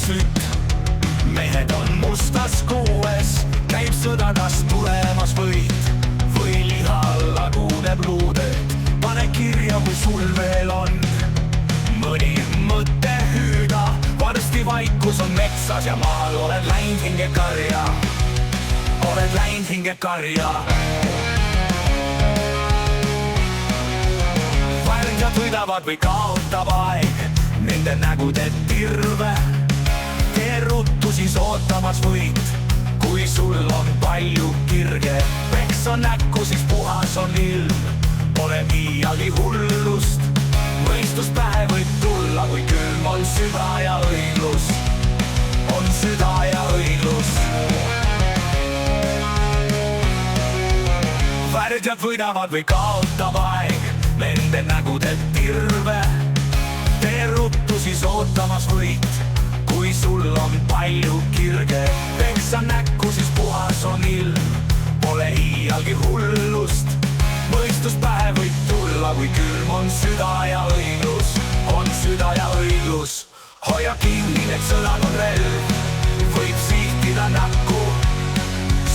sütt. mehed on mustas kuues, käib sõda, kas tulemas võit või liha laguneb luudeid. pane kirja, kui sul veel on mõni mõte hüüda. varsti vaikus on metsas ja maal, oled läinud hingekarja, oled läinud hingekarja. värdjad võidavad või kaotab aeg, nende nägude tirve. tee ruttu, siis ootamas võit, kui sul on palju kirge. peksa näkku, siis puhas on ilm, pole iialgi hullust. mõistus pähe võib tulla, kui külm on süda ja õiglus, on süda ja õiglus. värdjad võidavad või kaotab aeg, nende nägude tirve. tee ruttu, siis ootamas võit, kui sul on palju kirge. peksa näkku, siis puhas on ilm, pole iialgi hullust. mõistus pähe võib tulla, kui külm on süda ja õiglus, on süda ja õiglus. hoia kinni, need sõnad on relv, võib sihtida näkku.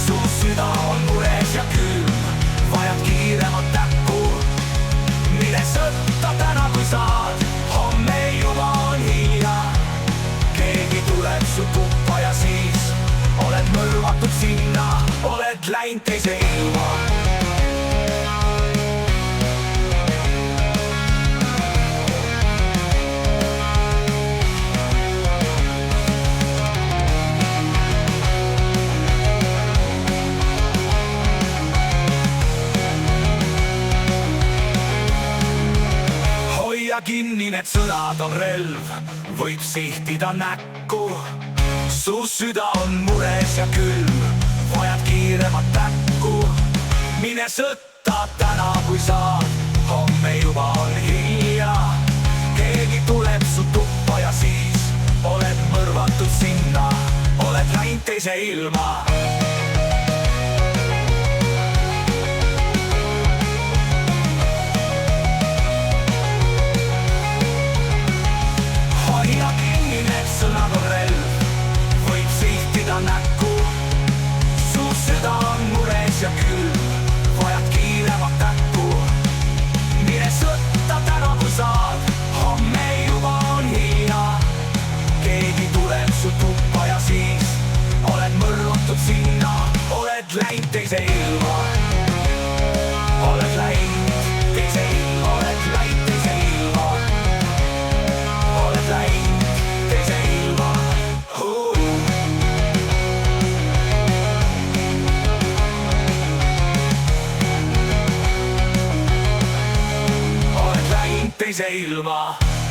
su süda on mures ja külm, vajad kiiremat näkku. mine sõtta täna, kui saad, homme juba on hilja. keegi tuleb su tuppa ja siis oled mõrvatud sinna, oled läinud teise ilma. hoia kinni, need sõnad on relv, võib sihtida näkku. su süda on mures ja külm, vajad kiiremat näkku. mine sõtta täna, kui saad, homme juba on hilja. keegi tuleb su tuppa ja siis oled mõrvatud sinna, oled läinud teise ilma. sõnad on relv, võib sihtida näkku. su süda on mures ja külm, vajad kiiremat näkku. mine sõtta täna, kui saad, homme juba on hilja. keegi tuleb su tuppa ja siis oled mõrvatud sinna, oled läinud teise ilma. oled läinud teise ilma, oled läinud teise ilma, oled läinud. teise ilma.